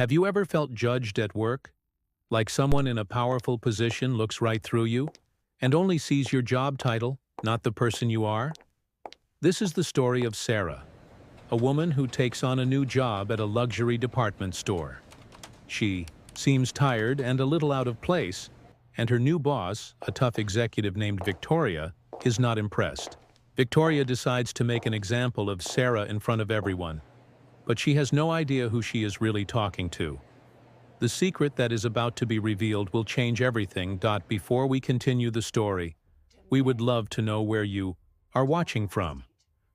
Have you ever felt judged at work? Like someone in a powerful position looks right through you and only sees your job title, not the person you are? This is the story of Sarah, a woman who takes on a new job at a luxury department store. She seems tired and a little out of place, and her new boss, a tough executive named Victoria, is not impressed. Victoria decides to make an example of Sarah in front of everyone, but she has no idea who she is really talking to. The secret that is about to be revealed will change everything. Before we continue the story, we would love to know where you are watching from.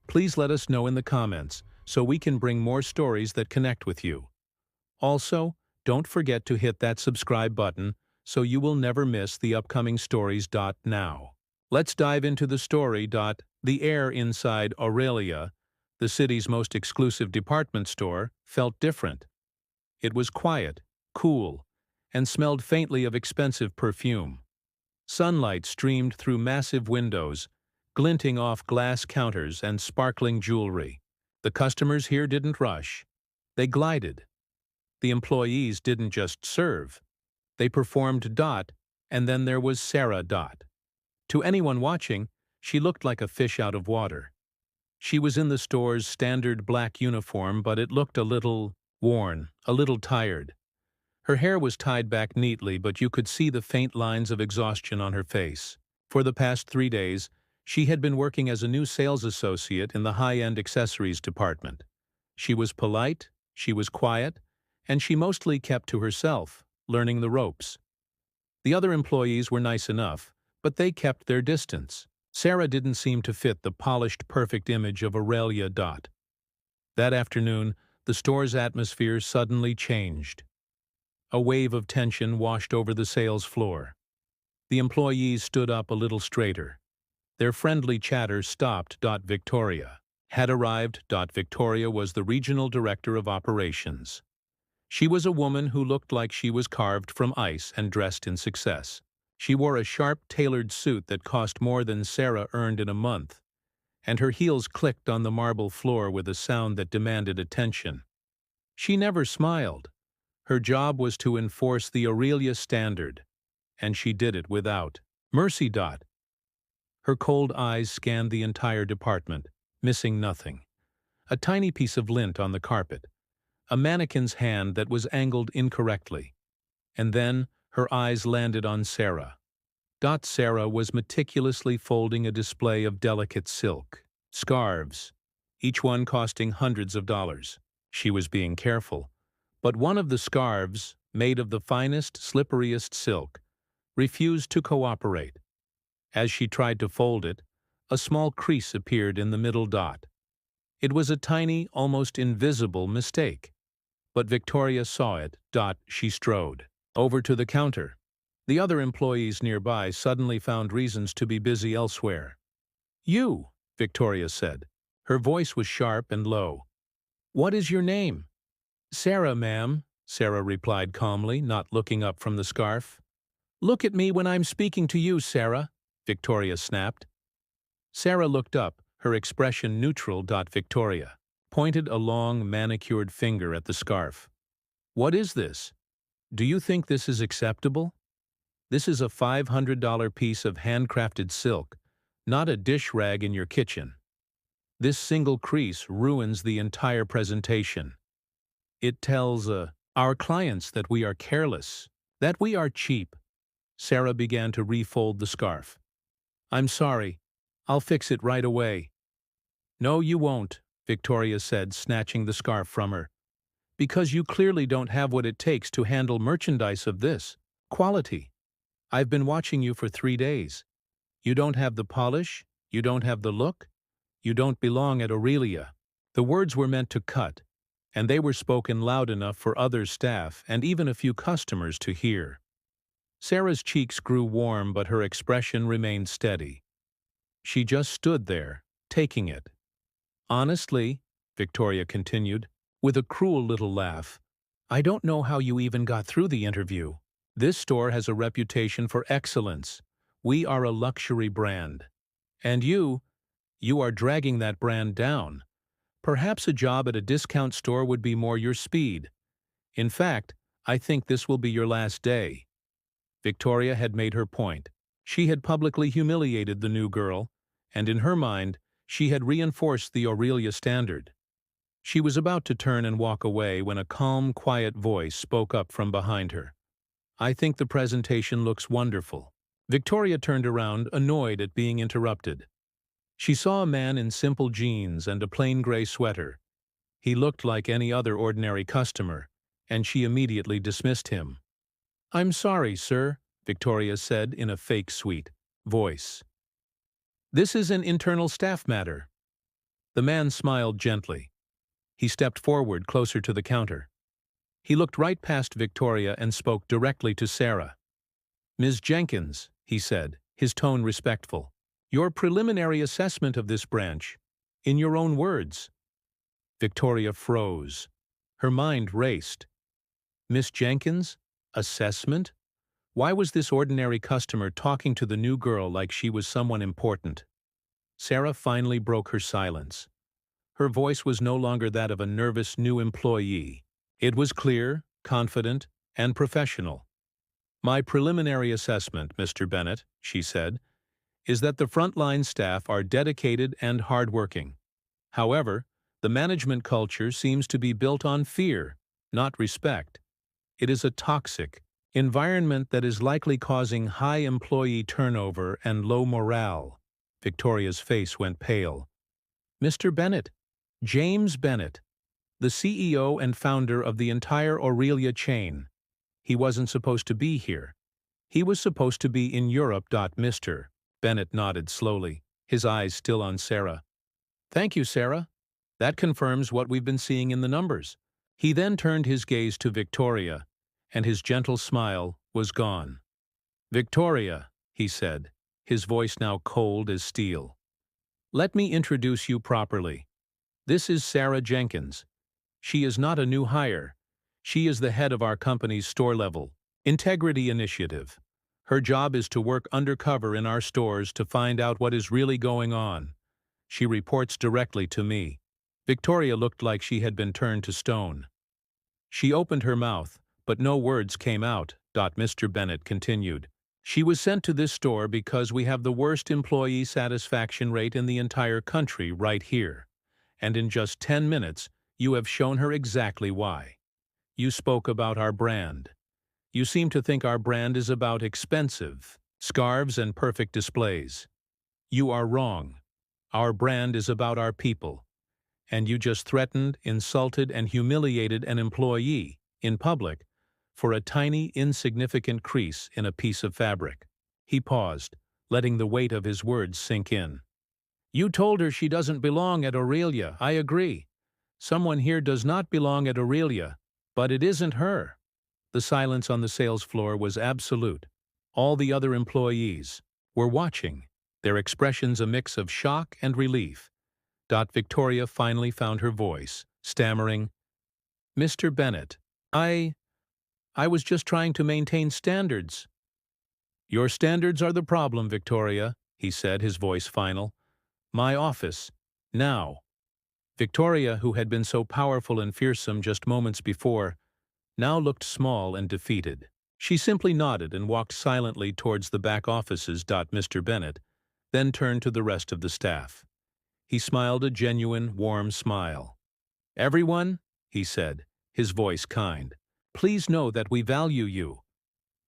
Please let us know in the comments so we can bring more stories that connect with you. Also, don't forget to hit that subscribe button so you will never miss the upcoming stories. Now, let's dive into the story. The air inside Aurelia, the city's most exclusive department store, felt different. It was quiet, cool, and smelled faintly of expensive perfume. Sunlight streamed through massive windows, glinting off glass counters and sparkling jewelry. The customers here didn't rush. They glided. The employees didn't just serve. They performed. And then there was Sarah. To anyone watching, she looked like a fish out of water. She was in the store's standard black uniform, but it looked a little worn, a little tired. Her hair was tied back neatly, but you could see the faint lines of exhaustion on her face. For the past 3 days, she had been working as a new sales associate in the high-end accessories department. She was polite, she was quiet, and she mostly kept to herself, learning the ropes. The other employees were nice enough, but they kept their distance. Sarah didn't seem to fit the polished, perfect image of Aurelia. That afternoon, the store's atmosphere suddenly changed. A wave of tension washed over the sales floor. The employees stood up a little straighter. Their friendly chatter stopped. Victoria had arrived. Victoria was the regional director of operations. She was a woman who looked like she was carved from ice and dressed in success. She wore a sharp, tailored suit that cost more than Sarah earned in a month, and her heels clicked on the marble floor with a sound that demanded attention. She never smiled. Her job was to enforce the Aurelia standard, and she did it without mercy. Her cold eyes scanned the entire department, missing nothing. A tiny piece of lint on the carpet, a mannequin's hand that was angled incorrectly, and then her eyes landed on Sarah. Sarah was meticulously folding a display of delicate silk scarves, each one costing hundreds of dollars. She was being careful, but one of the scarves, made of the finest, slipperiest silk, refused to cooperate. As she tried to fold it, a small crease appeared in the middle. It was a tiny, almost invisible mistake. But Victoria saw it. She strode over to the counter. The other employees nearby suddenly found reasons to be busy elsewhere. "You," Victoria said. Her voice was sharp and low. "What is your name?" "Sarah, ma'am," Sarah replied calmly, not looking up from the scarf. "Look at me when I'm speaking to you, Sarah," Victoria snapped. Sarah looked up, her expression neutral. Victoria pointed a long, manicured finger at the scarf. "What is this? Do you think this is acceptable? This is a $500 piece of handcrafted silk, not a dish rag in your kitchen. This single crease ruins the entire presentation. It tells our clients that we are careless, that we are cheap." Sarah began to refold the scarf. "I'm sorry. I'll fix it right away." "No, you won't," Victoria said, snatching the scarf from her. "Because you clearly don't have what it takes to handle merchandise of this quality. I've been watching you for 3 days. You don't have the polish, you don't have the look, you don't belong at Aurelia." The words were meant to cut, and they were spoken loud enough for other staff and even a few customers to hear. Sarah's cheeks grew warm, but her expression remained steady. She just stood there, taking it. "Honestly," Victoria continued, with a cruel little laugh, "I don't know how you even got through the interview. This store has a reputation for excellence. We are a luxury brand. And you are dragging that brand down. Perhaps a job at a discount store would be more your speed. In fact, I think this will be your last day." Victoria had made her point. She had publicly humiliated the new girl, and in her mind, she had reinforced the Aurelia standard. She was about to turn and walk away when a calm, quiet voice spoke up from behind her. "I think the presentation looks wonderful." Victoria turned around, annoyed at being interrupted. She saw a man in simple jeans and a plain gray sweater. He looked like any other ordinary customer, and she immediately dismissed him. "I'm sorry, sir," Victoria said in a fake sweet voice. "This is an internal staff matter." The man smiled gently. He stepped forward closer to the counter. He looked right past Victoria and spoke directly to Sarah. "Ms. Jenkins," he said, his tone respectful, "your preliminary assessment of this branch, in your own words." Victoria froze. Her mind raced. Miss Jenkins? Assessment? Why was this ordinary customer talking to the new girl like she was someone important? Sarah finally broke her silence. Her voice was no longer that of a nervous new employee. It was clear, confident, and professional. "My preliminary assessment, Mr. Bennett," she said, "is that the frontline staff are dedicated and hardworking. However, the management culture seems to be built on fear, not respect. It is a toxic environment that is likely causing high employee turnover and low morale." Victoria's face went pale. "Mr. Bennett, James Bennett, the CEO and founder of the entire Aurelia chain. He wasn't supposed to be here. He was supposed to be in Europe. Mr. Bennett nodded slowly, his eyes still on Sarah. "Thank you, Sarah. That confirms what we've been seeing in the numbers." He then turned his gaze to Victoria, and his gentle smile was gone. "Victoria," he said, his voice now cold as steel, "let me introduce you properly. This is Sarah Jenkins. She is not a new hire. She is the head of our company's store-level integrity initiative. Her job is to work undercover in our stores to find out what is really going on. She reports directly to me." Victoria looked like she had been turned to stone. She opened her mouth, but no words came out. Mr. Bennett continued. "She was sent to this store because we have the worst employee satisfaction rate in the entire country right here. And in just 10 minutes, you have shown her exactly why. You spoke about our brand. You seem to think our brand is about expensive scarves and perfect displays. You are wrong. Our brand is about our people. And you just threatened, insulted, and humiliated an employee, in public, for a tiny, insignificant crease in a piece of fabric." He paused, letting the weight of his words sink in. "You told her she doesn't belong at Aurelia. I agree. Someone here does not belong at Aurelia, but it isn't her." The silence on the sales floor was absolute. All the other employees were watching, their expressions a mix of shock and relief. Victoria finally found her voice, stammering, "Mr. Bennett, I was just trying to maintain standards." "Your standards are the problem, Victoria," he said, his voice final. "My office. Now." Victoria, who had been so powerful and fearsome just moments before, now looked small and defeated. She simply nodded and walked silently towards the back offices. Mr. Bennett then turned to the rest of the staff. He smiled a genuine, warm smile. "Everyone," he said, his voice kind, "please know that we value you.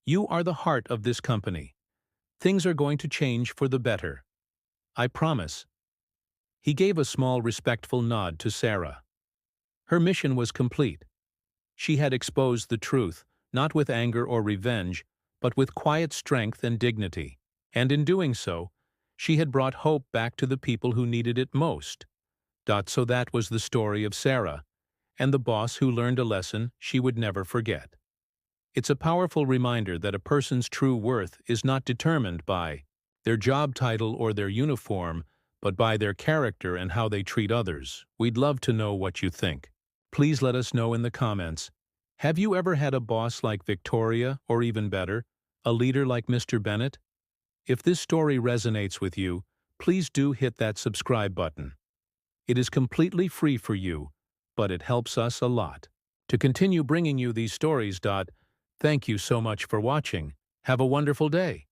You are the heart of this company. Things are going to change for the better. I promise." He gave a small, respectful nod to Sarah. Her mission was complete. She had exposed the truth, not with anger or revenge, but with quiet strength and dignity. And in doing so, she had brought hope back to the people who needed it most. So that was the story of Sarah, and the boss who learned a lesson she would never forget. It's a powerful reminder that a person's true worth is not determined by their job title or their uniform, but by their character and how they treat others. We'd love to know what you think. Please let us know in the comments. Have you ever had a boss like Victoria, or even better, a leader like Mr. Bennett? If this story resonates with you, please do hit that subscribe button. It is completely free for you, but it helps us a lot. to continue bringing you these stories. Thank you so much for watching. Have a wonderful day.